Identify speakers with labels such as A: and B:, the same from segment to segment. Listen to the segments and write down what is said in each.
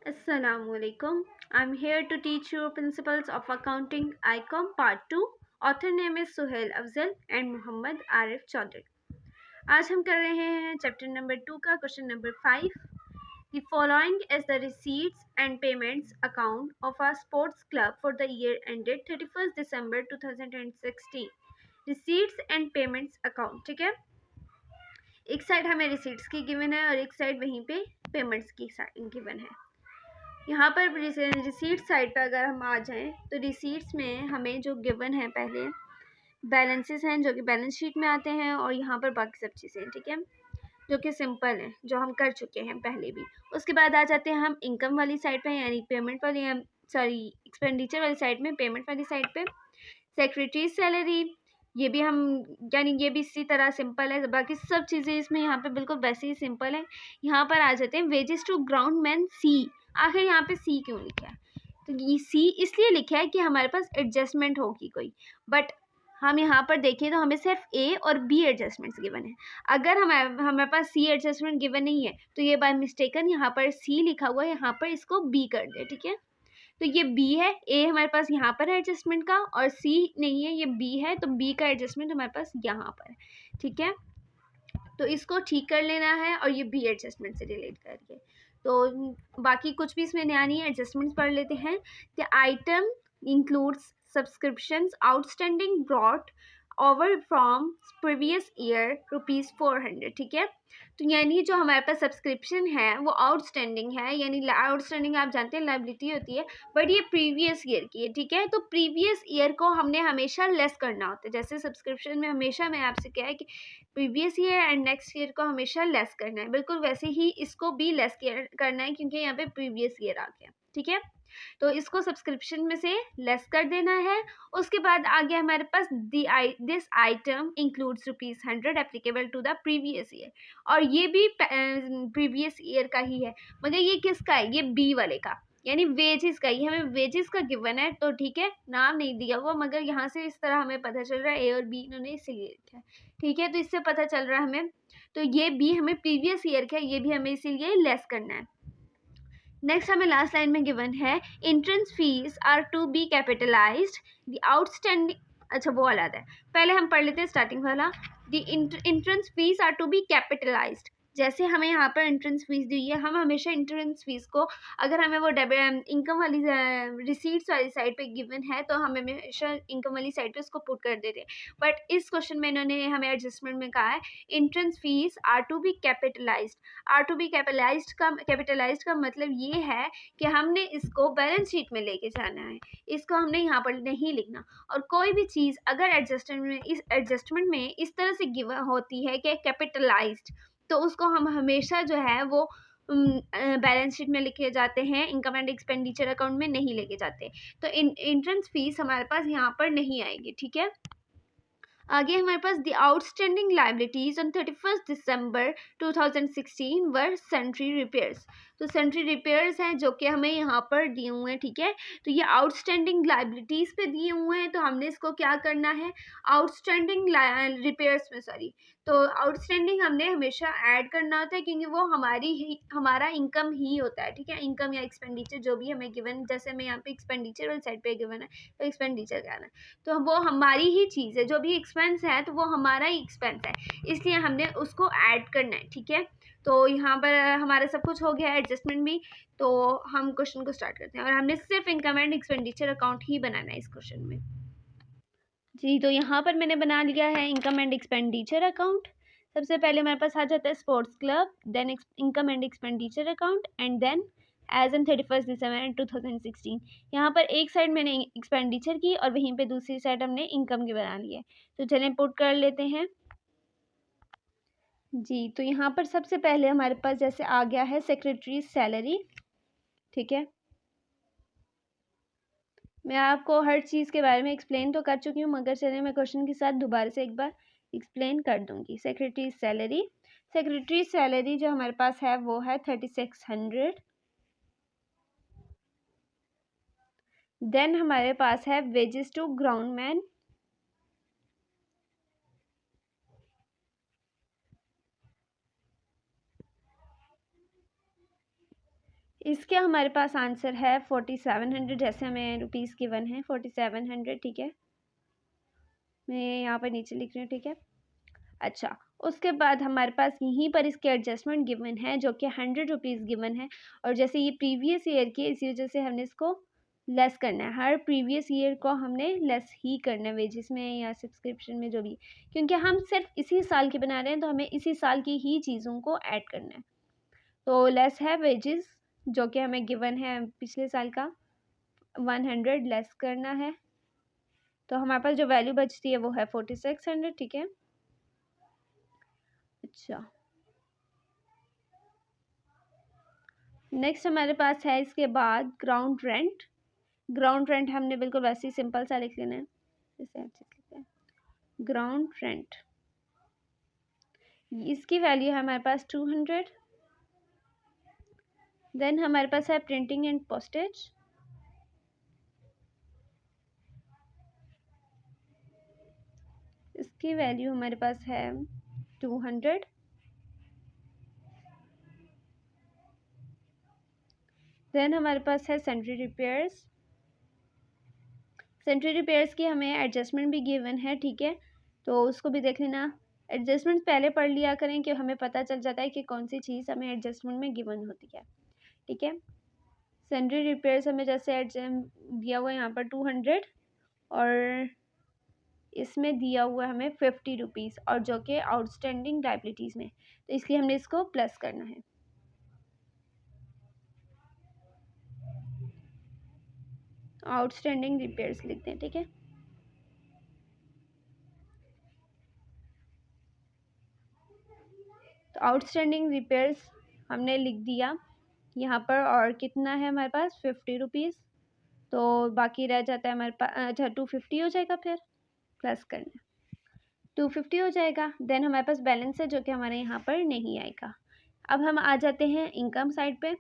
A: Assalamualaikum. I'm here to teach you principles of accounting ICOM part 2. Author name is Suhail Afzal and Muhammad Arif Chaudhry. आज हम कर रहे हैं chapter number 2 का question number 5. The following is the receipts and payments account of a sports club for the year ended 31st December 2016. Receipts and payments account. ठीक है, एक side हमें रिसीट्स की गिवन है और एक साइड वहीं पे पेमेंट्स की गिवन है. यहाँ पर रिसीट साइड पर अगर हम आ जाएं तो रिसीट्स में हमें जो गिवन है पहले बैलेंसेस हैं जो कि बैलेंस शीट में आते हैं और यहाँ पर बाकी सब चीज़ें, ठीक है, जो कि सिंपल है, जो हम कर चुके हैं पहले भी. उसके बाद आ जाते हैं हम इनकम वाली साइड पे, यानी पेमेंट वाली एक्सपेंडिचर वाली साइड में, पेमेंट वाली साइड पे सेक्रेटरी सैलरी, ये भी हम यानी ये भी इसी तरह सिंपल है. बाकी सब चीज़ें इसमें यहाँ पे बिल्कुल वैसे ही सिंपल है. यहाँ पर आ जाते हैं वेजेस टू ग्राउंड मैन सी. आखिर यहाँ पे सी क्यों लिखा है? तो ये सी इसलिए लिखा है कि हमारे पास एडजस्टमेंट होगी कोई, बट हम यहाँ पर देखें तो हमें सिर्फ ए और बी एडजस्टमेंट्स गिवन है. अगर हमारे पास सी एडजस्टमेंट गिवन नहीं है तो ये बाय मिस्टेकन यहाँ पर सी लिखा हुआ है, यहाँ पर इसको बी कर दे. ठीक है, तो ये बी है, ए हमारे पास यहाँ पर है एडजस्टमेंट का, और सी नहीं है, ये बी है, तो बी का एडजस्टमेंट हमारे पास यहाँ पर है. ठीक है, तो इसको ठीक कर लेना है और ये बी एडजस्टमेंट से रिलेट करके. तो बाकी कुछ भी इसमें नया नहीं है, एडजस्टमेंट्स पढ़ लेते हैं. The item includes subscriptions outstanding brought over from previous year ₹400. ठीक है, तो यानी जो हमारे पास सब्सक्रिप्शन है वो आउटस्टैंडिंग है, यानी आउटस्टैंडिंग आप जानते हैं लायबिलिटी होती है, बट ये प्रीवियस ईयर की है. ठीक है, तो प्रीवियस ईयर को हमने हमेशा लेस करना होता है. जैसे सब्सक्रिप्शन में हमेशा मैं आपसे क्या है कि previous year and next year को हमेशा लेस करना है, बिल्कुल वैसे ही इसको भी लेस करना है क्योंकि यहाँ पे प्रीवियस ईयर आ गया. ठीक है, तो इसको सब्सक्रिप्शन में से लेस कर देना है. उसके बाद आ गया हमारे पास this item includes ₹100 applicable to the previous year, और ये भी प्रीवियस ईयर का ही है, मगर ये किसका है? ये बी वाले का, यानी वेजेस का. ये हमें वेजेस का गिवन है, तो ठीक है, नाम नहीं दिया हुआ, मगर यहाँ से इस तरह हमें पता चल रहा है ए और बी इन्होंने इसीलिए लिखा है. ठीक है, तो इससे पता चल रहा है हमें, तो ये बी हमें प्रीवियस ईयर का, ये भी हमें इसीलिए लेस करना है. नेक्स्ट हमें लास्ट लाइन में गिवन है entrance fees are to be capitalised the outstanding. अच्छा, वो अलग है, पहले हम पढ़ लेते हैं स्टार्टिंग वाला. The entrance fees are to be capitalised. जैसे हमें यहाँ पर एंट्रेंस फीस दी है, हम हमेशा एंट्रेंस फीस को, अगर हमें वो इनकम वाली रिसीट्स वाली साइड पे गिवन है तो हम हमेशा इनकम वाली साइड पे उसको पुट कर देते हैं. बट इस क्वेश्चन में इन्होंने हमें एडजस्टमेंट में कहा है entrance fees are to be capitalised. Are to be capitalised का मतलब ये है कि हमने इसको बैलेंस शीट में लेके जाना है, इसको हमने यहाँ पर नहीं लिखना. और कोई भी चीज़ अगर एडजस्टमेंट में इस तरह से गिवन होती है कि कैपिटलाइज्ड, तो उसको हम हमेशा जो है वो बैलेंस शीट में लिखे जाते हैं, इनकम एंड एक्सपेंडिचर अकाउंट में नहीं लेके जाते. तो एंट्रेंस फीस हमारे पास यहाँ पर नहीं आएगी. ठीक है, आगे हमारे पास the outstanding liabilities on 31st December 2016 were sundry repairs. तो सेंट्री रिपेयर्स हैं जो कि हमें यहाँ पर दिए हुए हैं. ठीक है, तो ये आउटस्टैंडिंग लाइबिलिटीज पे दिए हुए हैं, तो हमने इसको क्या करना है, आउटस्टैंडिंग रिपेयर्स में तो आउटस्टैंडिंग हमने हमेशा ऐड करना होता है क्योंकि वो हमारा इनकम ही होता है. ठीक है, इनकम या एक्सपेंडिचर जो भी हमें गिवन, जैसे हमें यहाँ पे एक्सपेंडिचर वाली साइड पे गिवन है तो एक्सपेंडिचर क्या है, तो वो हमारी ही चीज़ है, जो भी एक्सपेंस है तो वो हमारा ही एक्सपेंस है, इसलिए हमने उसको ऐड करना है. ठीक है, तो यहाँ पर हमारा सब कुछ हो गया है, एडजस्टमेंट भी. तो हम क्वेश्चन को स्टार्ट करते हैं और हमने सिर्फ इनकम एंड एक्सपेंडिचर अकाउंट ही बनाना है इस क्वेश्चन में. जी, तो यहाँ पर मैंने बना लिया है इनकम एंड एक्सपेंडिचर अकाउंट. सबसे पहले हमारे पास आ जाता है sports club, then income and expenditure account, and then as on 31st December 2016. यहाँ पर एक साइड मैंने एक्सपेंडिचर की और वहीं पे दूसरी साइड हमने इनकम की बना ली है. तो चलें पुट कर लेते हैं. जी, तो यहाँ पर सबसे पहले हमारे पास जैसे आ गया है सेक्रेटरी सैलरी. ठीक है, मैं आपको हर चीज़ के बारे में एक्सप्लेन तो कर चुकी हूँ, मगर चलिए मैं क्वेश्चन के साथ दोबारा से एक बार एक्सप्लेन कर दूँगी. सेक्रेटरी सैलरी जो हमारे पास है वो है 3600. देन हमारे पास है वेजेस टू ग्राउंड मैन. इसके हमारे पास आंसर है 4700, जैसे हमें रुपीज़ गिवन है 4700, ठीक है। मैं यहाँ पर नीचे लिख रही हूँ, ठीक है। अच्छा, उसके बाद हमारे पास यहीं पर इसके एडजस्टमेंट गिवन है जो कि 100 रुपीज़ गिवन है, और जैसे ये प्रीवियस ईयर की, इसी वजह से हमने इसको लेस करना है। हर प्रीवियस ईयर को हमने लेस ही करना है वेजेस में या सब्सक्रिप्शन में, जो भी, क्योंकि हम सिर्फ इसी साल की बना रहे हैं तो हमें इसी साल की ही चीज़ों को ऐड करना है। तो लेस है वेजेस जो कि हमें गिवन है पिछले साल का, 100 लेस करना है, तो हमारे पास जो वैल्यू बचती है वो है 4600, ठीक है। अच्छा, नेक्स्ट हमारे पास है इसके बाद ग्राउंड रेंट। ग्राउंड रेंट हमने बिल्कुल वैसे ही सिंपल सा लिख लेना है, जैसे अच्छे लिखते हैं ग्राउंड रेंट। इसकी वैल्यू है हमारे पास 200। देन हमारे पास है प्रिंटिंग एंड पोस्टेज। इसकी वैल्यू हमारे पास है 200। देन हमारे पास है सेंट्री रिपेयर्स। सेंट्री रिपेयर्स की हमें एडजस्टमेंट भी गिवन है, ठीक है, तो उसको भी देख लेना। एडजस्टमेंट पहले पढ़ लिया करें कि हमें पता चल जाता है कि कौन सी चीज़ हमें एडजस्टमेंट में गिवन होती है, ठीक है। सेंट्री रिपेयर्स हमें जैसे दिया हुआ है यहाँ पर 200, और इसमें दिया हुआ है हमें 50 रुपीज़, और जो कि आउटस्टैंडिंग लायबिलिटीज़ में, तो इसलिए हमने इसको प्लस करना है। आउटस्टैंडिंग रिपेयर्स लिखते हैं, ठीक है। तो आउटस्टैंडिंग रिपेयर्स हमने लिख दिया यहाँ पर, और कितना है हमारे पास 50 रुपीज़, तो बाकी रह जाता है हमारे पास, अच्छा 250 हो जाएगा, फिर प्लस करना 250 हो जाएगा। देन हमारे पास बैलेंस है जो कि हमारे यहाँ पर नहीं आएगा। अब हम आ जाते हैं इनकम साइड पे।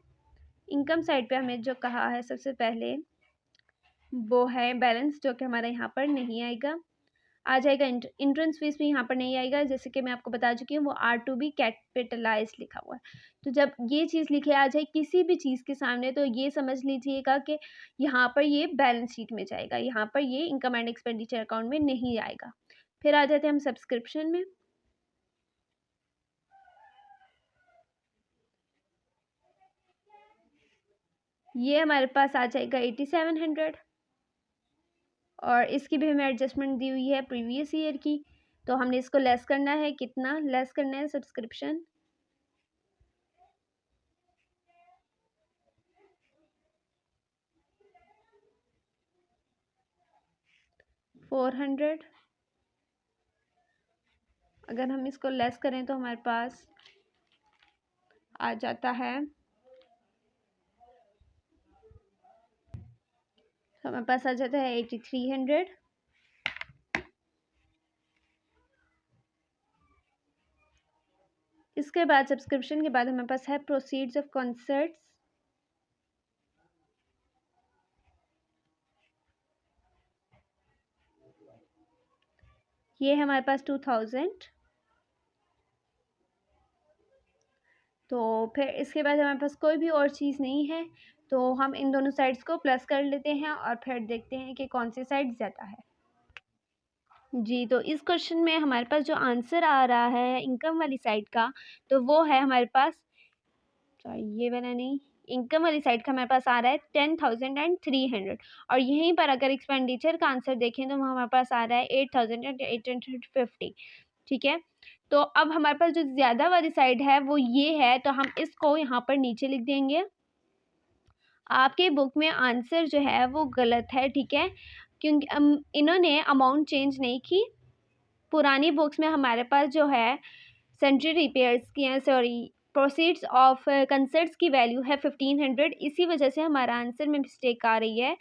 A: इनकम साइड पे हमें जो कहा है सबसे पहले वो है बैलेंस, जो कि हमारे यहाँ पर नहीं आएगा। आ जाएगा इंट्रेंस फीस भी यहाँ पर नहीं आएगा, जैसे कि मैं आपको बता चुकी हूँ वो आर टू बी कैपिटलाइज लिखा हुआ है। तो जब ये चीज़ लिखे आ जाए किसी भी चीज़ के सामने, तो ये समझ लीजिएगा कि यहाँ पर ये बैलेंस शीट में जाएगा, यहाँ पर ये इनकम एंड एक्सपेंडिचर अकाउंट में नहीं आएगा। फिर आ जाते हैं हम सब्सक्रिप्शन में। ये हमारे पास आ जाएगा 8700, और इसकी भी हमें एडजस्टमेंट दी हुई है प्रीवियस ईयर की, तो हमने इसको लेस करना है। कितना लेस करना है? सब्सक्रिप्शन 400। अगर हम इसको लेस करें तो हमारे पास आ जाता है, हमारे पास आ जाता है 8300। इसके बाद सब्सक्रिप्शन के बाद हमारे पास है प्रोसीड्स ऑफ कॉन्सर्ट्स। ये है हमारे पास 2000। तो फिर इसके बाद हमारे पास कोई भी और चीज़ नहीं है, तो हम इन दोनों साइड्स को प्लस कर लेते हैं और फिर देखते हैं कि कौन सी साइड ज़्यादा है। जी, तो इस क्वेश्चन में हमारे पास जो आंसर आ रहा है इनकम वाली साइड का, तो वो है हमारे पास, सॉरी ये वाला नहीं, इनकम वाली साइड का हमारे पास आ रहा है 10,300, और यहीं पर अगर एक्सपेंडिचर का आंसर देखें तो हमारे पास आ रहा है 8,850, ठीक है। तो अब हमारे पास जो ज़्यादा वाली साइड है वो ये है, तो हम इसको यहाँ पर नीचे लिख देंगे। आपके बुक में आंसर जो है वो गलत है, ठीक है, क्योंकि इन्होंने अमाउंट चेंज नहीं की। पुरानी बुक्स में हमारे पास जो है सेंट्री रिपेयर्स की, सॉरी प्रोसीड्स ऑफ कंसर्ट्स की वैल्यू है 1500, इसी वजह से हमारा आंसर में मिस्टेक आ रही है।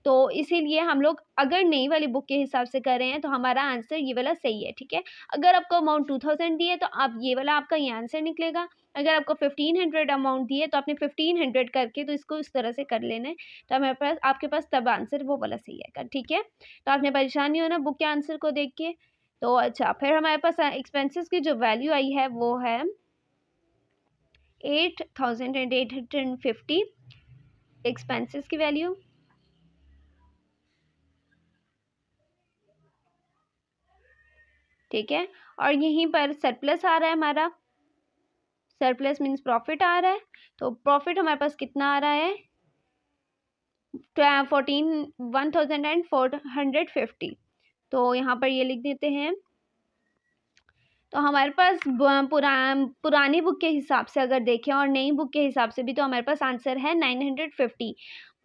A: तो इसीलिए हम लोग अगर नई वाली बुक के हिसाब से कर रहे हैं तो हमारा आंसर ये वाला सही है, ठीक है। अगर आपको अमाउंट 2000 दिए तो आप ये वाला आपका ये आंसर निकलेगा। अगर आपको 1500 अमाउंट दिए तो आपने 1500 करके तो इसको इस तरह से कर लेना है, तो हमारे पास आपके पास तब आंसर वो वाला सही आएगा, ठीक है। तो आपने परेशान नहीं होना बुक के आंसर को देख के। तो अच्छा, फिर हमारे पास एक्सपेंसेस की जो वैल्यू आई है वो है 8,850 एक्सपेंसेस की वैल्यू, ठीक है। और यहीं पर सरप्लस आ रहा है हमारा, सरप्लस मीन्स प्रॉफिट आ रहा है। तो प्रॉफिट हमारे पास कितना आ रहा है 1,450। तो यहाँ पर ये लिख देते हैं। तो हमारे पास पुरानी बुक के हिसाब से अगर देखें और नई बुक के हिसाब से भी, तो हमारे पास आंसर है 950,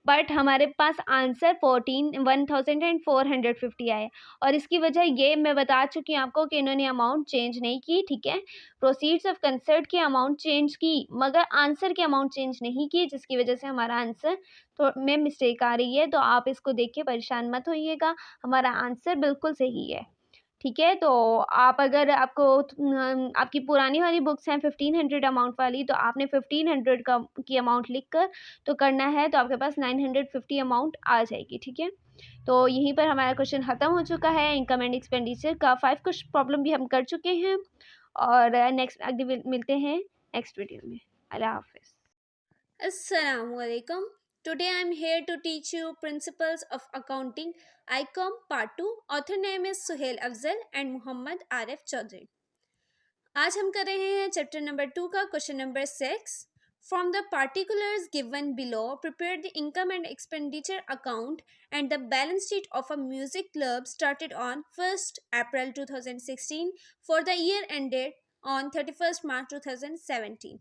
A: बट हमारे पास आंसर 1,450 आए। और इसकी वजह ये मैं बता चुकी हूँ आपको कि इन्होंने अमाउंट चेंज नहीं की, ठीक है। प्रोसीड्स ऑफ कंसर्ट की अमाउंट चेंज की मगर आंसर की अमाउंट चेंज नहीं की, जिसकी वजह से हमारा आंसर तो में मिस्टेक आ रही है। तो आप इसको देख के परेशान मत होइएगा, हमारा आंसर बिल्कुल सही है, ठीक है। तो आप अगर आपकी पुरानी वाली बुक्स हैं 1500 अमाउंट वाली, तो आपने 1500 का की अमाउंट लिख कर तो करना है, तो आपके पास 950 अमाउंट आ जाएगी, ठीक है। तो यहीं पर हमारा क्वेश्चन ख़त्म हो चुका है। इनकम एंड एक्सपेंडिचर का 5 कुछ प्रॉब्लम भी हम कर चुके हैं, और नेक्स्ट अगले मिलते हैं नेक्स्ट वीडियो में। अल्लाह हाफिज़। Assalamualaikum. Today I am here to teach you principles of accounting ICOM Part 2. Author name is Suhail Afzal and Muhammad Arif Chaudhry. आज हम कर रहे हैं चैप्टर नंबर 2 का question number 6. From the particulars given below, prepare the income and expenditure account and the balance sheet of a music club started on 1st April 2016 for the year ended on 31st March 2017.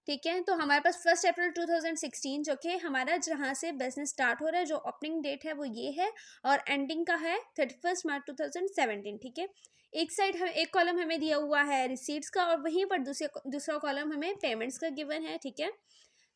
A: ठीक है। तो हमारे पास 1 अप्रैल 2016 जो कि हमारा जहाँ से business start हो रहा है, जो ओपनिंग डेट है वो ये है, और एंडिंग का है 31 मार्च 2017, ठीक है। एक साइड हमें एक कॉलम हमें दिया हुआ है रिसीट्स का, और वहीं पर दूसरा कॉलम हमें पेमेंट्स का गिवन है, ठीक है।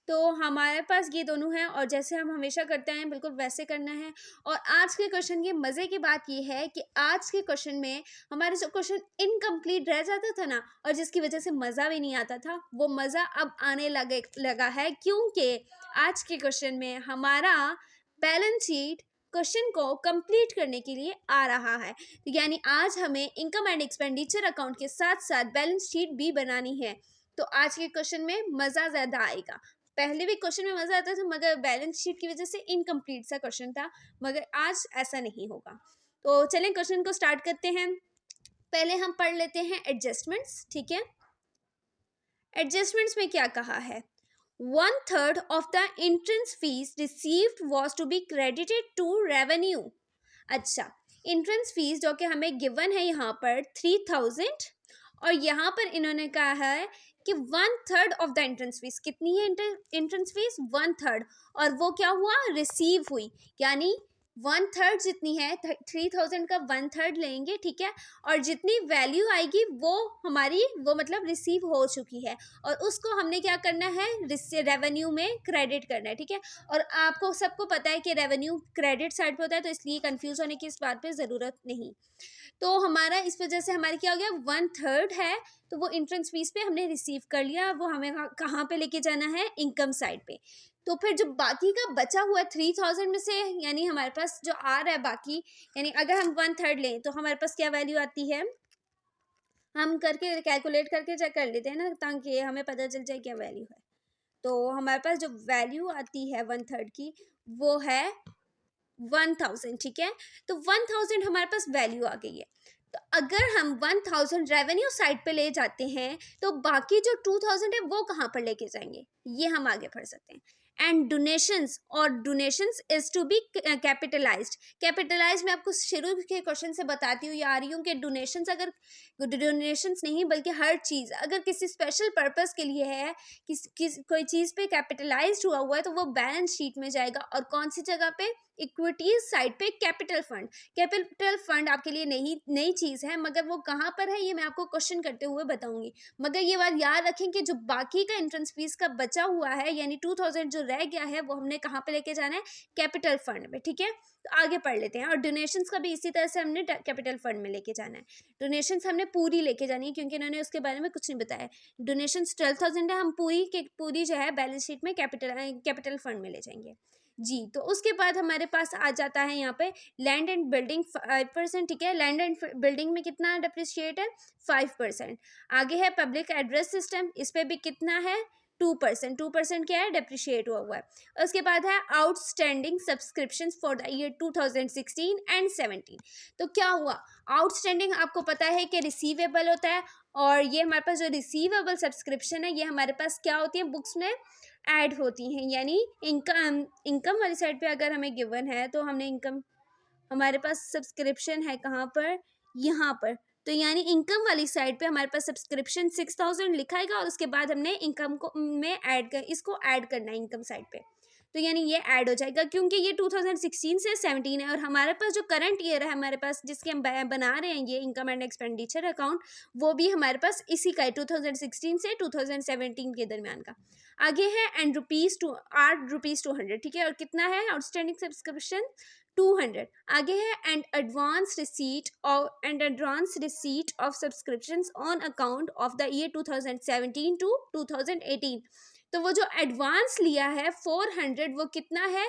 A: तो हमारे पास ये दोनों हैं, और जैसे हम हमेशा करते हैं बिल्कुल वैसे करना है। और आज के क्वेश्चन की मज़े की बात ये है कि आज के क्वेश्चन में हमारे जो क्वेश्चन इनकम्प्लीट रह जाता था ना, और जिसकी वजह से मज़ा भी नहीं आता था, वो मज़ा अब आने लगा है, क्योंकि आज के क्वेश्चन में हमारा बैलेंस शीट क्वेश्चन को कंप्लीट करने के लिए आ रहा है। यानी आज हमें इनकम एंड एक्सपेंडिचर अकाउंट के साथ साथ बैलेंस शीट भी बनानी है। तो आज के क्वेश्चन में मज़ा ज़्यादा आएगा। पहले भी क्वेश्चन में मज़ा आता था, मगर बैलेंस शीट की वजह से इनकम्प्लीट सा क्वेश्चन था, मगर आज ऐसा नहीं होगा। तो चलें क्वेश्चन को स्टार्ट करते हैं। पहले हम पढ़ लेते हैं एडजस्टमेंट्स, ठीक है। एडजस्टमेंट्स में क्या कहा है, 1/3 of the entrance fees received was to be credited to revenue. अच्छा, एंट्रेंस फीस जो कि हमें गिवन है यहाँ पर 3000, और यहाँ पर इन्होंने कहा है कि 1/3 ऑफ द एंट्रेंस फीस, कितनी है एंट्रेंस फीस 1/3, और वो क्या हुआ रिसीव हुई, यानी 1/3 जितनी है 3000 का 1/3 लेंगे, ठीक है। और जितनी वैल्यू आएगी वो हमारी वो मतलब रिसीव हो चुकी है, और उसको हमने क्या करना है रेवेन्यू में क्रेडिट करना है, ठीक है। और आपको सबको पता है कि रेवेन्यू क्रेडिट साइड पे होता है, तो इसलिए कंफ्यूज होने की इस बात पे ज़रूरत नहीं। तो हमारा इस वजह से हमारे क्या हो गया 1/3 है, तो वो एंट्रेंस फीस पे हमने रिसीव कर लिया, वो हमें कहाँ पे लेके जाना है इनकम साइड पे। तो फिर जो बाकी का बचा हुआ 3000 में से, यानी हमारे पास जो आ रहा है बाकी, यानी अगर हम 1/3 लें तो हमारे पास क्या वैल्यू आती है, हम करके कैलकुलेट करके चेक कर लेते हैं ना, ताकि हमें पता चल जाए क्या वैल्यू है। तो हमारे पास जो वैल्यू आती है 1/3 की वो है 1000, ठीक है। तो 1000 हमारे पास वैल्यू आ गई है। तो अगर हम 1000 रेवेन्यू साइड पे ले जाते हैं, तो बाकी जो 2000 है वो कहाँ पर लेके जाएंगे, ये हम आगे पढ़ सकते हैं। एंड डोनेशंस, और donations is to be capitalised. Capitalise मैं आपको शुरू के क्वेश्चन से बताती हूँ, आ रही हूँ कि डोनेशंस, अगर डोनेशंस नहीं बल्कि हर चीज़ अगर किसी स्पेशल पर्पस के लिए है, कोई चीज़ पे कैपिटलाइज्ड हुआ है, तो वो बैलेंस शीट में जाएगा। और कौन सी जगह पे, इक्विटीज साइड पे कैपिटल फंड। कैपिटल फंड आपके लिए नई चीज़ है, मगर वो कहाँ पर है ये मैं आपको क्वेश्चन करते हुए बताऊंगी। मगर ये बात याद रखें कि जो बाकी का एंट्रेंस फीस का बचा हुआ है, यानी 2000 जो रह गया है, वो हमने कहाँ पे लेके जाना है कैपिटल फंड में, ठीक है। तो आगे पढ़ लेते हैं। और डोनेशंस का भी इसी तरह से हमने कैपिटल फंड में लेके जाना है। डोनेशंस हमने पूरी लेके जानी है, क्योंकि इन्होंने उसके बारे में कुछ नहीं बताया। डोनेशंस 12,000 है, हम पूरी जो है बैलेंस शीट में कैपिटल फंड में ले जाएंगे जी। तो उसके बाद हमारे पास आ जाता है यहाँ पे लैंड एंड बिल्डिंग 5%, ठीक है। लैंड एंड बिल्डिंग में कितना डिप्रिशिएट है 5%। आगे है पब्लिक एड्रेस सिस्टम, इस पे भी कितना है 2% क्या है, डेप्रिशिएट हुआ है। उसके बाद है outstanding subscription for the year 2016 and 17। तो क्या हुआ, आउटस्टैंडिंग आपको पता है कि रिसीवेबल होता है, और ये हमारे पास जो रिसीवेबल सब्सक्रिप्शन है ये हमारे पास क्या होती है, बुक्स में ऐड होती हैं। यानी इनकम वाली साइड पे अगर हमें गिवन है तो हमने इनकम, हमारे पास सब्सक्रिप्शन है कहाँ पर, यहाँ पर। तो यानी इनकम वाली साइड पे हमारे पास सब्सक्रिप्शन 6000 लिखाएगा, और उसके बाद हमने इनकम को में ऐड कर, इसको ऐड करना है इनकम साइड पे। तो यानी ये ऐड हो जाएगा, क्योंकि ये 2016 से 17 है, और हमारे पास जो करंट ईयर है हमारे पास, जिसके हम बना रहे हैं ये इनकम एंड एक्सपेंडिचर अकाउंट, वो भी हमारे पास इसी का है, 2016 से 2017 के दरमियान का। आगे है एंड ₹200, ठीक है, और कितना है आउटस्टैंडिंग सब्सक्रिप्शन, 200। आगे है and advance receipt of subscriptions on account of the year 2017 to 2018। तो वो जो एडवांस लिया है 400, वो कितना है,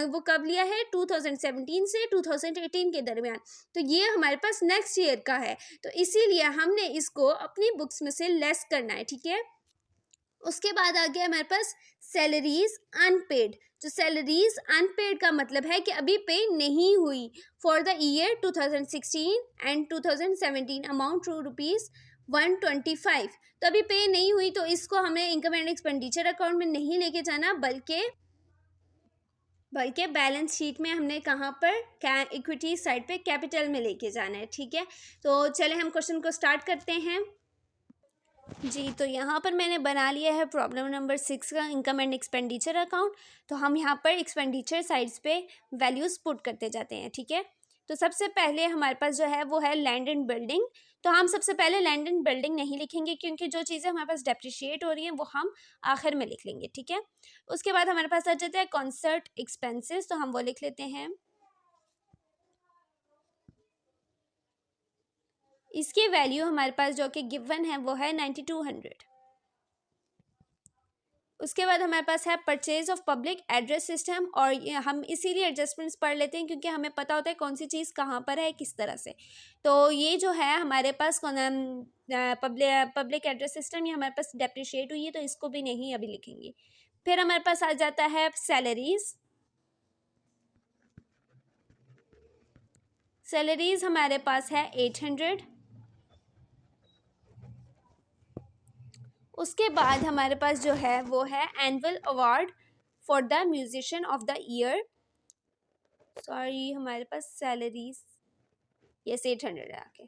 A: वो कब लिया है, 2017 से 2018 के दरमियान। तो ये हमारे पास नेक्स्ट ईयर का है, तो इसीलिए हमने इसको अपनी बुक्स में से लेस करना है, ठीक है। उसके बाद आ गया हमारे पास सैलरीज अनपेड। जो सैलरीज अनपेड का मतलब है कि अभी पे नहीं हुई for the year 2016 and 2017 amount to ₹125। तो अभी पे नहीं हुई, तो इसको हमें इनकम एंड एक्सपेंडिचर अकाउंट में नहीं लेके जाना, बल्कि बैलेंस शीट में हमने कहाँ पर, इक्विटी साइड पे कैपिटल में लेके जाना है, ठीक है। तो चले हम क्वेश्चन को स्टार्ट करते हैं जी। तो यहाँ पर मैंने बना लिया है प्रॉब्लम नंबर 6 का इनकम एंड एक्सपेंडिचर अकाउंट। तो हम यहाँ पर एक्सपेंडिचर साइड्स पे वैल्यूज़ पुट करते जाते हैं, ठीक है। तो सबसे पहले हमारे पास जो है वो है लैंड एंड बिल्डिंग। तो हम सबसे पहले लैंड एंड बिल्डिंग नहीं लिखेंगे, क्योंकि जो चीज़ें हमारे पास डेप्रिशिएट हो रही हैं वो हम आखिर में लिख लेंगे, ठीक है। उसके बाद हमारे पास आ जाता है कॉन्सर्ट एक्सपेंसिस, तो हम वो लिख लेते हैं। इसकी वैल्यू हमारे पास जो कि गिवन है वो है 9200। उसके बाद हमारे पास है purchase of public address system, और हम इसीलिए एडजस्टमेंट्स पढ़ लेते हैं क्योंकि हमें पता होता है कौन सी चीज़ कहाँ पर है, किस तरह से। तो ये जो है हमारे पास पब्लिक एड्रेस सिस्टम, ये हमारे पास डेप्रिशिएट हुई है, तो इसको भी नहीं अभी लिखेंगे। फिर हमारे पास आ जाता है सैलरीज हमारे पास है 800। उसके बाद हमारे पास जो है वो है annual award for the musician of the year. Sorry, हमारे पास सैलरीज यस 800 है आके।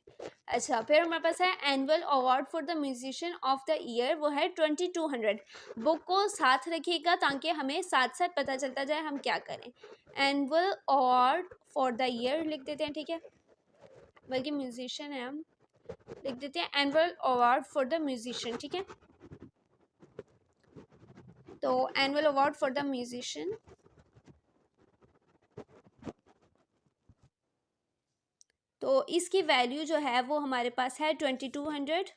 A: अच्छा, फिर हमारे पास है annual award for the musician of the year, वो है 2200। बुक को साथ रखिएगा ताकि हमें साथ साथ पता चलता जाए हम क्या करें। Annual award for the year लिख देते हैं, ठीक है, बल्कि म्यूजिशियन है, हम लिख देते हैं annual award for the musician, ठीक है। तो annual award for the musician, तो इसकी वैल्यू जो है वो हमारे पास है 2200।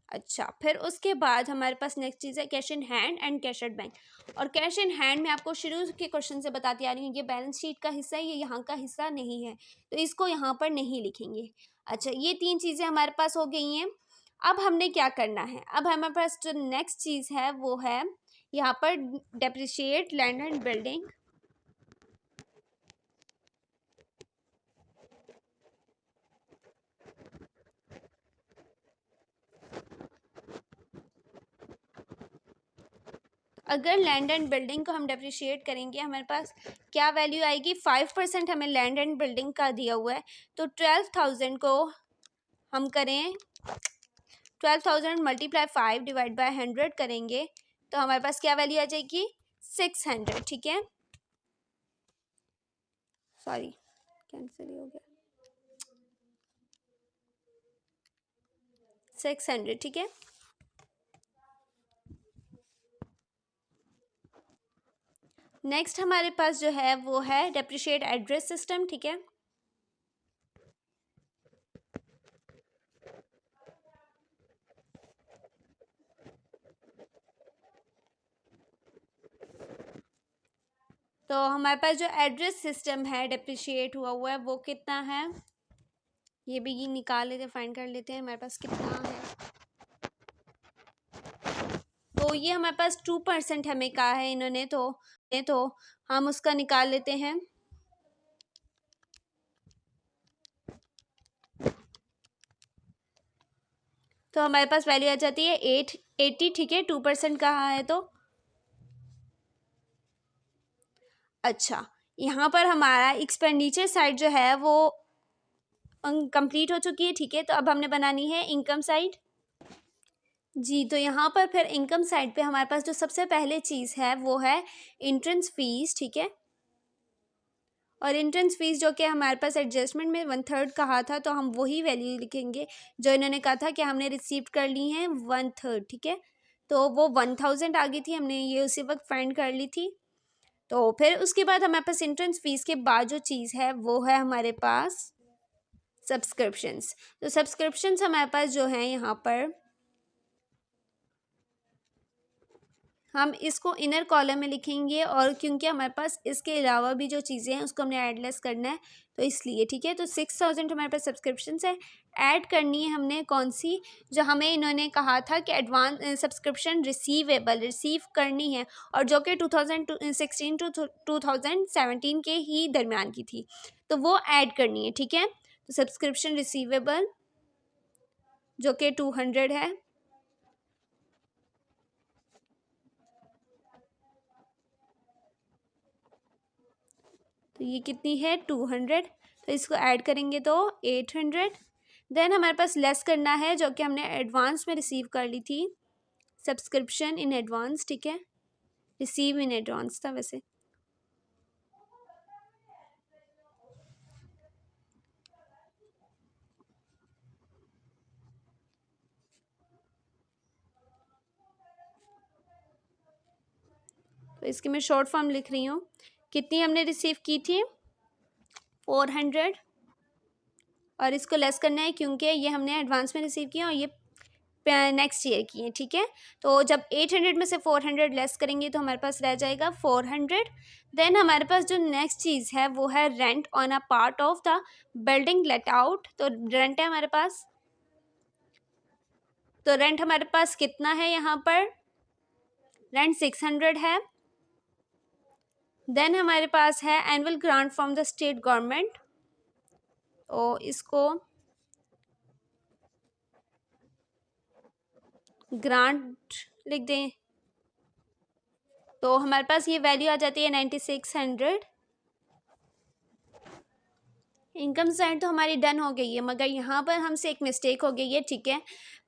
A: अच्छा, फिर उसके बाद हमारे पास नेक्स्ट चीज़ है cash in hand and cash at bank. और कैश इन हैंड में आपको शुरू के क्वेश्चन से बताती आ रही हूँ, ये बैलेंस शीट का हिस्सा है, ये यहाँ का हिस्सा नहीं है, तो इसको यहाँ पर नहीं लिखेंगे। अच्छा, ये 3 चीज़ें हमारे पास हो गई हैं। अब हमने क्या करना है, अब हमारे पास जो नेक्स्ट चीज़ है वो है यहाँ पर डेप्रिशिएट लैंड एंड बिल्डिंग। अगर लैंड एंड बिल्डिंग को हम डेप्रिशिएट करेंगे, हमारे पास क्या वैल्यू आएगी, 5% हमें लैंड एंड बिल्डिंग का दिया हुआ है। तो 12,000 को हम करें, 12,000 मल्टीप्लाई 5 डिवाइड बाय 100 करेंगे, तो हमारे पास क्या वैल्यू आ जाएगी, 600, ठीक है। सॉरी, कैंसिल हो गया, 600, ठीक है। नेक्स्ट हमारे पास जो है वो है डेप्रिशिएट एड्रेस सिस्टम, ठीक है। तो हमारे पास जो एड्रेस सिस्टम है डेप्रिशिएट हुआ है वो कितना है, ये भी निकाल लेते, फाइंड कर लेते हैं हमारे पास कितना है। ये हमारे पास 2% हमें कहा है इन्होंने, तो हम उसका निकाल लेते हैं। तो हमारे पास वैल्यू आ जाती है 80, ठीक है, 2% कहा है तो। अच्छा, यहाँ पर हमारा एक्सपेंडिचर साइड जो है वो कंप्लीट हो चुकी है, ठीक है। तो अब हमने बनानी है इनकम साइड। जी, तो यहाँ पर फिर इनकम साइड पे हमारे पास जो सबसे पहले चीज़ है वो है एंट्रेंस फीस, ठीक है। और एंट्रेंस फीस जो कि हमारे पास एडजस्टमेंट में 1/3 कहा था, तो हम वही वैल्यू लिखेंगे जो इन्होंने कहा था कि हमने रिसीव कर ली है 1/3, ठीक है। तो वो 1000 आ गई थी, हमने ये उसी वक्त फाइंड कर ली थी। तो फिर उसके बाद हमारे पास एंट्रेंस फीस के बाद जो चीज़ है वो है हमारे पास सब्सक्रिप्शंस। तो सब्सक्रिप्शंस हमारे पास जो है यहाँ पर हम इसको इनर कॉलम में लिखेंगे, और क्योंकि हमारे पास इसके अलावा भी जो चीज़ें हैं उसको हमने ऐड लेस करना है, तो इसलिए, ठीक है। तो 6000 हमारे पास सब्सक्रिप्शंस है, ऐड करनी है हमने कौन सी, जो हमें इन्होंने कहा था कि एडवांस सब्सक्रिप्शन रिसीव करनी है, और जो कि 2016 टू 2017 के ही दरमियान की थी, तो वो ऐड करनी है, ठीक है। तो सब्सक्रिप्शन रिसीवेबल जो कि 200 है, तो ये कितनी है 200, तो इसको ऐड करेंगे तो 800। देन हमारे पास लेस करना है जो कि हमने एडवांस में रिसीव कर ली थी, सब्सक्रिप्शन इन एडवांस, ठीक है, रिसीव इन एडवांस था वैसे। तो इसकी मैं शॉर्ट फॉर्म लिख रही हूँ, कितनी हमने रिसीव की थी 400, और इसको लेस करना है क्योंकि ये हमने एडवांस में रिसीव किया और ये नेक्स्ट ईयर की है, ठीक है। तो जब 800 में से 400 लेस करेंगे तो हमारे पास रह जाएगा 400। देन हमारे पास जो नेक्स्ट चीज़ है वो है rent on a part of the building let out. तो रेंट है हमारे पास, तो रेंट हमारे पास कितना है, यहाँ पर रेंट 600 है। देन हमारे पास है annual grant from the state government, तो इसको ग्रांट लिख दें, तो हमारे पास ये वैल्यू आ जाती है 9600। इनकम साइड तो हमारी डन हो गई है, मगर यहाँ पर हमसे एक मिस्टेक हो गई है, ठीक है।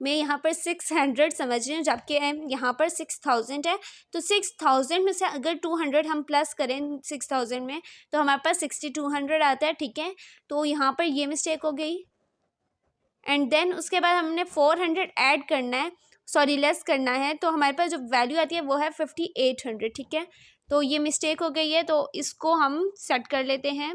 A: मैं यहाँ पर 600 समझ रही हूँ जबकि यहाँ पर 6000 है। तो 6000 में से अगर 200 हम प्लस करें 6000 में तो हमारे पास 6200 आता है, ठीक है। तो यहाँ पर ये मिस्टेक हो गई। एंड देन उसके बाद हमने 400 ऐड करना है, सॉरी लेस करना है, तो हमारे पास जो वैल्यू आती है वो है 5800, ठीक है। तो ये मिस्टेक हो गई है, तो इसको हम सेट कर लेते हैं।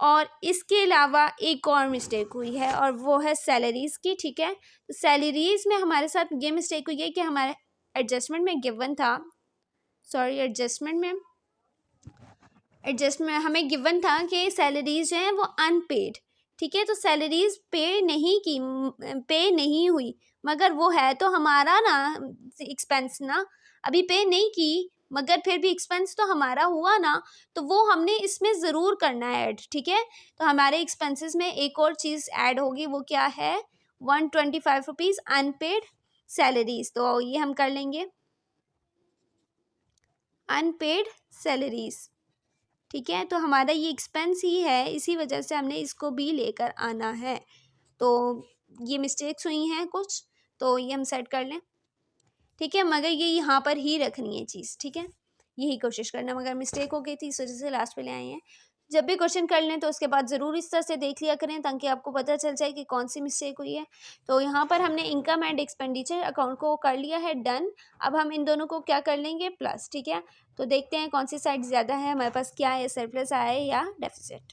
A: और इसके अलावा एक और मिस्टेक हुई है और वो है सैलरीज़ की, ठीक है। तो सैलरीज़ में हमारे साथ ये मिस्टेक हुई है कि हमारे एडजस्टमेंट में गिवन था, सॉरी एडजस्टमेंट हमें गिवन था कि सैलरीज़ जो हैं वो अनपेड, ठीक है। तो सैलरीज़ पे नहीं हुई, मगर वो है तो हमारा ना एक्सपेंस ना, अभी पे नहीं की मगर फिर भी एक्सपेंस तो हमारा हुआ ना, तो वो हमने इसमें ज़रूर करना है ऐड, ठीक है। तो हमारे एक्सपेंसेस में एक और चीज़ ऐड होगी, वो क्या है 125 रुपीज़ अनपेड सैलरीज़, तो ये हम कर लेंगे अनपेड सैलरीज़, ठीक है। तो हमारा ये एक्सपेंस ही है, इसी वजह से हमने इसको भी लेकर आना है। तो ये मिस्टेक्स हुई हैं कुछ, तो ये हम सेट कर लें, ठीक है। मगर ये यहाँ पर ही रखनी है चीज़, ठीक है, यही कोशिश करना। मगर मिस्टेक हो गई थी इस वजह से लास्ट पे ले आए हैं। जब भी क्वेश्चन कर लें तो उसके बाद ज़रूर इस तरह से देख लिया करें ताकि आपको पता चल जाए कि कौन सी मिस्टेक हुई है। तो यहाँ पर हमने इनकम एंड एक्सपेंडिचर अकाउंट को कर लिया है डन। अब हम इन दोनों को क्या कर लेंगे प्लस, ठीक है। तो देखते हैं कौन सी साइड ज़्यादा है हमारे पास, क्या है सरप्लस आया है या डेफिसिट।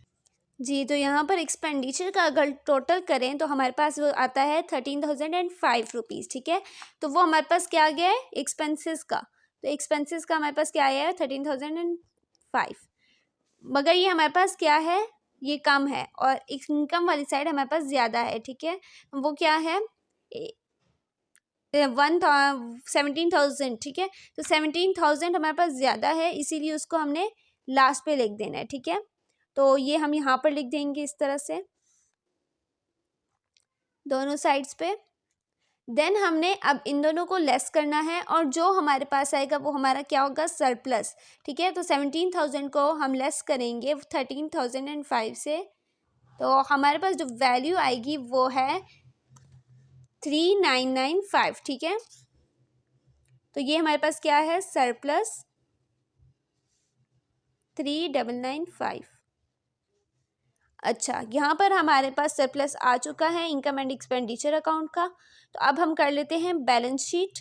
A: जी, तो यहाँ पर एक्सपेंडिचर का अगर टोटल करें तो हमारे पास वो आता है 13,005 रुपीज़, ठीक है। तो वो हमारे पास क्या आ गया है एक्सपेंसेस का, तो एक्सपेंसेस का हमारे पास क्या आया है 13,005, मगर ये हमारे पास क्या है ये कम है, और इनकम वाली साइड हमारे पास ज़्यादा है, ठीक है। वो क्या है 17,000, ठीक है। तो 17,000 हमारे पास ज़्यादा है, इसीलिए उसको हमने लास्ट पे लिख देना है, ठीक है। तो ये हम यहाँ पर लिख देंगे इस तरह से दोनों साइड्स पे। देन हमने अब इन दोनों को लेस करना है और जो हमारे पास आएगा वो हमारा क्या होगा, सरप्लस, ठीक है। तो 17,000 को हम लेस करेंगे 13,005 से, तो हमारे पास जो वैल्यू आएगी वो है 3995, ठीक है। तो ये हमारे पास क्या है, सरप्लस 3995। अच्छा, यहाँ पर हमारे पास सरप्लस आ चुका है इनकम एंड एक्सपेंडिचर अकाउंट का। तो अब हम कर लेते हैं बैलेंस शीट।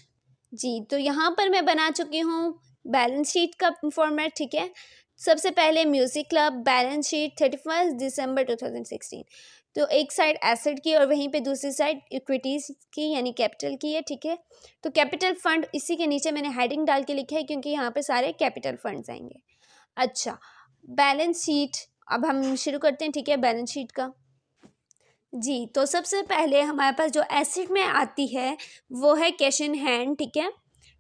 A: जी, तो यहाँ पर मैं बना चुकी हूँ बैलेंस शीट का फॉर्मेट, ठीक है। सबसे पहले म्यूजिक क्लब बैलेंस शीट 31 दिसंबर 2016। तो एक साइड एसेट की और वहीं पे दूसरी साइड इक्विटीज़ की यानी कैपिटल की है, ठीक है। तो कैपिटल फंड इसी के नीचे मैंने हेडिंग डाल के लिखा है क्योंकि यहाँ पे सारे कैपिटल फंड्स आएंगे। अच्छा, बैलेंस शीट अब हम शुरू करते हैं, ठीक है, बैलेंस शीट का। जी, तो सबसे पहले हमारे पास जो एसेट में आती है वो है कैश इन हैंड, ठीक है।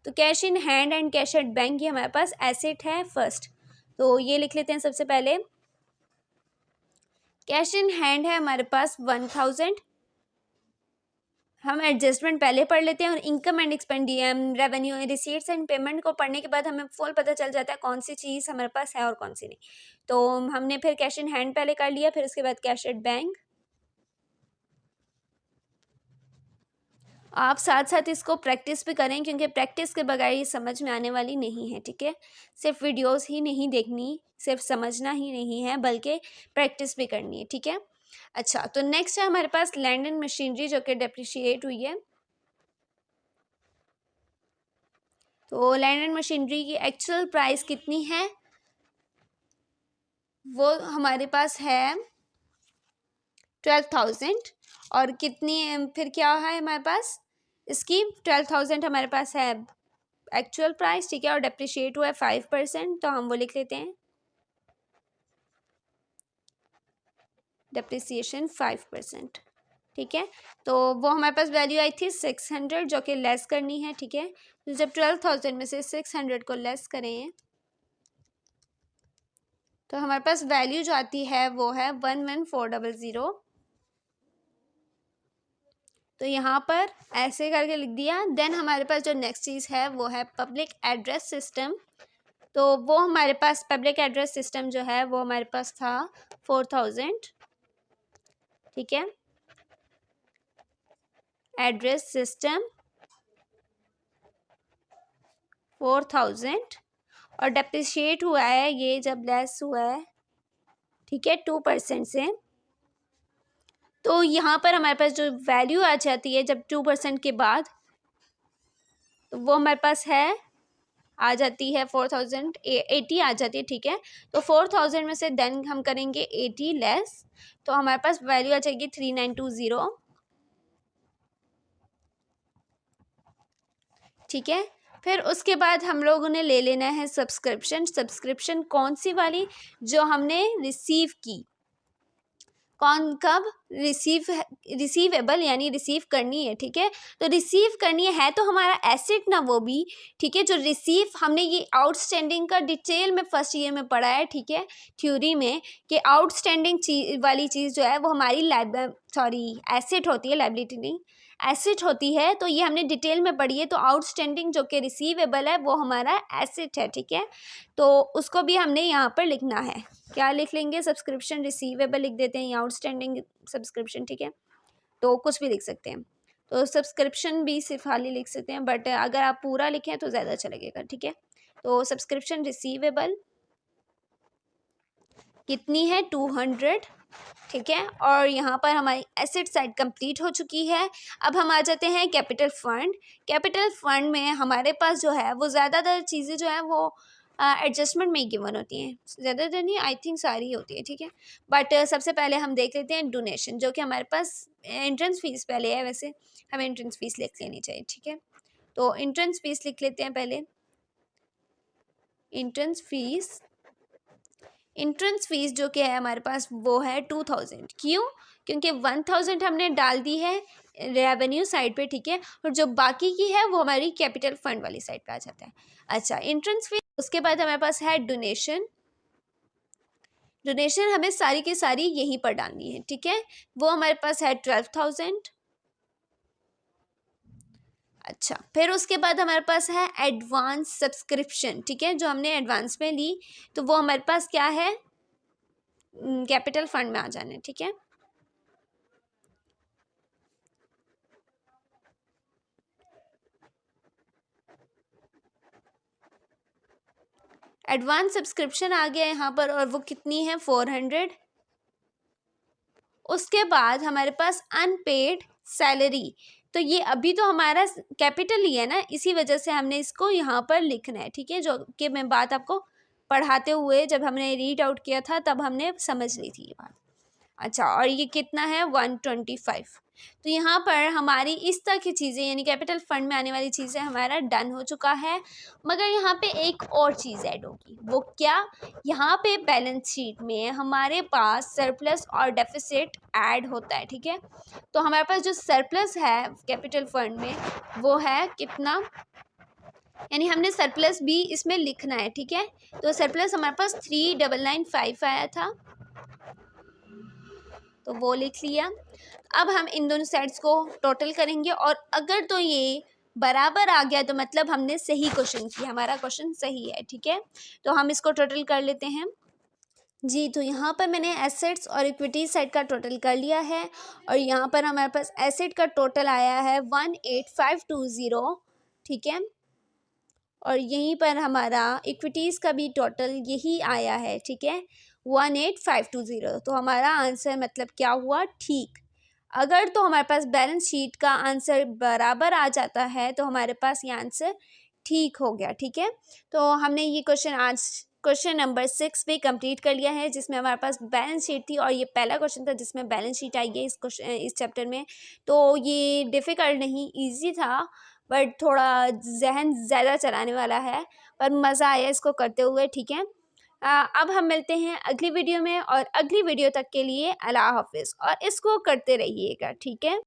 A: तो cash in hand and cash at bank ये हमारे पास एसेट है फर्स्ट। तो ये लिख लेते हैं सबसे पहले। कैश इन हैंड है हमारे पास 1000। हम एडजस्टमेंट पहले पढ़ लेते हैं और income and expenditure revenue receipts and payment को पढ़ने के बाद हमें फुल पता चल जाता है कौन सी चीज़ हमारे पास है और कौन सी नहीं। तो हमने फिर कैश इन हैंड पहले कर लिया, फिर उसके बाद कैश एट बैंक। आप साथ साथ इसको प्रैक्टिस भी करें क्योंकि प्रैक्टिस के बगैर ये समझ में आने वाली नहीं है, ठीक है। सिर्फ वीडियोस ही नहीं देखनी, सिर्फ समझना ही नहीं है, बल्कि प्रैक्टिस भी करनी है, ठीक है। अच्छा, तो नेक्स्ट है हमारे पास लैंड एंड मशीनरी जो कि डेप्रिशिएट हुई है। तो लैंड एंड मशीनरी की एक्चुअल प्राइस कितनी है वो हमारे पास है 12,000। और कितनी फिर क्या है हमारे पास, इसकी 12,000 हमारे पास है एक्चुअल प्राइस, ठीक है। और डेप्रिशिएट हुआ है 5%, तो हम वो लिख लेते हैं डेप्रिसिएशन 5%, ठीक है। तो वो हमारे पास वैल्यू आई थी 600 जो कि लेस करनी है, ठीक है। तो जब 12,000 में से 600 को लेस करें तो हमारे पास वैल्यू जो आती है वो है 11400। तो यहाँ पर ऐसे करके लिख दिया। देन हमारे पास जो नेक्स्ट चीज़ है वो है पब्लिक एड्रेस सिस्टम। तो वो हमारे पास पब्लिक एड्रेस सिस्टम जो है वो हमारे पास था 4000, ठीक है। एड्रेस सिस्टम 4000 और डेप्रिशिएट हुआ है ये जब लेस हुआ है, ठीक है, 2% से। तो यहाँ पर हमारे पास जो वैल्यू आ जाती है जब 2% के बाद, तो वो हमारे पास है आ जाती है 4080 आ जाती है, ठीक है। तो 4000 में से देन हम करेंगे 80 लेस, तो हमारे पास वैल्यू आ जाएगी 3920, ठीक है। फिर उसके बाद हम लोगों ने ले लेना है सब्सक्रिप्शन। सब्सक्रिप्शन कौन सी वाली, जो हमने रिसीव की, कौन कब रिसीवेबल यानी रिसीव करनी है, ठीक है। तो रिसीव करनी है तो हमारा एसेट ना वो भी, ठीक है। जो रिसीव हमने ये आउटस्टैंडिंग का डिटेल में फर्स्ट ईयर में पढ़ा है, ठीक है, थ्योरी में, कि आउटस्टैंडिंग वाली चीज़ जो है वो हमारी एसेट होती है, लाइबिलिटी नहीं एसेट होती है। तो ये हमने डिटेल में पढ़ी है। तो आउटस्टैंडिंग जो कि रिसीवेबल है वो हमारा एसेट है, ठीक है। तो उसको भी हमने यहाँ पर लिखना है। क्या लिख लेंगे, सब्सक्रिप्शन रिसीवेबल लिख देते हैं या आउटस्टैंडिंग सब्सक्रिप्शन, ठीक है। तो कुछ भी लिख सकते हैं। तो सब्सक्रिप्शन भी सिर्फ खाली लिख सकते हैं, बट अगर आप पूरा लिखें तो ज़्यादा अच्छा लगेगा, ठीक है। तो सब्सक्रिप्शन रिसीवेबल कितनी है, 200, ठीक है। और यहाँ पर हमारी एसेट साइड कंप्लीट हो चुकी है। अब हम आ जाते हैं कैपिटल फंड। कैपिटल फंड में हमारे पास जो है वो ज़्यादातर चीज़ें जो है वो एडजस्टमेंट में गिवन होती हैं, ज़्यादातर नहीं, आई थिंक सारी होती है, ठीक है। बट सबसे पहले हम देख लेते हैं डोनेशन, जो कि हमारे पास एंट्रेंस फीस पहले है, वैसे हमें एंट्रेंस फीस लिख लेनी चाहिए, ठीक है। तो एंट्रेंस फीस लिख लेते हैं पहले। एंट्रेंस फीस जो कि है हमारे पास वो है 2000। क्यों, क्योंकि 1000 हमने डाल दी है रेवेन्यू साइड पे, ठीक है, और जो बाकी की है वो हमारी कैपिटल फंड वाली साइड पे आ जाता है। अच्छा, एंट्रेंस फीस, उसके बाद हमारे पास है डोनेशन। डोनेशन हमें सारी की सारी यहीं पर डालनी है, ठीक है, वो हमारे पास है 12,000। अच्छा, फिर उसके बाद हमारे पास है एडवांस सब्सक्रिप्शन, ठीक है, जो हमने एडवांस में ली तो वो हमारे पास क्या है, कैपिटल फंड में आ जाना है, ठीक है। एडवांस सब्सक्रिप्शन आ गया यहाँ पर और वो कितनी है, 400। उसके बाद हमारे पास अनपेड सैलरी, तो ये अभी तो हमारा कैपिटल ही है ना, इसी वजह से हमने इसको यहाँ पर लिखना है, ठीक है, जो कि मैं बात आपको पढ़ाते हुए जब हमने रीड आउट किया था तब हमने समझ ली थी ये बात। अच्छा, और ये कितना है, 125। तो यहाँ पर हमारी इस तरह की चीज़ें यानी कैपिटल फंड में आने वाली चीज़ें हमारा डन हो चुका है। मगर यहाँ पे एक और चीज़ ऐड होगी, वो क्या, यहाँ पे बैलेंस शीट में हमारे पास सरप्लस और डेफिसिट ऐड होता है, ठीक है। तो हमारे पास जो सरप्लस है कैपिटल फंड में वो है कितना, यानी हमने सरप्लस भी इसमें लिखना है, ठीक है। तो सरप्लस हमारे पास 3995 आया था, तो वो लिख लिया। अब हम इन दोनों साइड्स को टोटल करेंगे और अगर तो ये बराबर आ गया तो मतलब हमने सही क्वेश्चन किया, हमारा क्वेश्चन सही है, ठीक है। तो हम इसको टोटल कर लेते हैं जी। तो यहाँ पर मैंने एसेट्स और इक्विटी साइड का टोटल कर लिया है और यहाँ पर हमारे पास एसेट का टोटल आया है 18520, ठीक है, और यहीं पर हमारा इक्विटीज़ का भी टोटल यही आया है, ठीक है, 18520। तो हमारा आंसर मतलब क्या हुआ, ठीक। अगर तो हमारे पास बैलेंस शीट का आंसर बराबर आ जाता है तो हमारे पास ये आंसर ठीक हो गया, ठीक है। तो हमने ये क्वेश्चन आज क्वेश्चन नंबर 6 पे कंप्लीट कर लिया है, जिसमें हमारे पास बैलेंस शीट थी और ये पहला क्वेश्चन था जिसमें बैलेंस शीट आई है इस चैप्टर में। तो ये डिफ़िकल्ट नहीं, इजी था, बट थोड़ा जहन ज़्यादा चलाने वाला है, पर मज़ा आया इसको करते हुए, ठीक है। अब हम मिलते हैं अगली वीडियो में और अगली वीडियो तक के लिए अल्लाह हाफ़िज़ और इसको करते रहिएगा, ठीक है।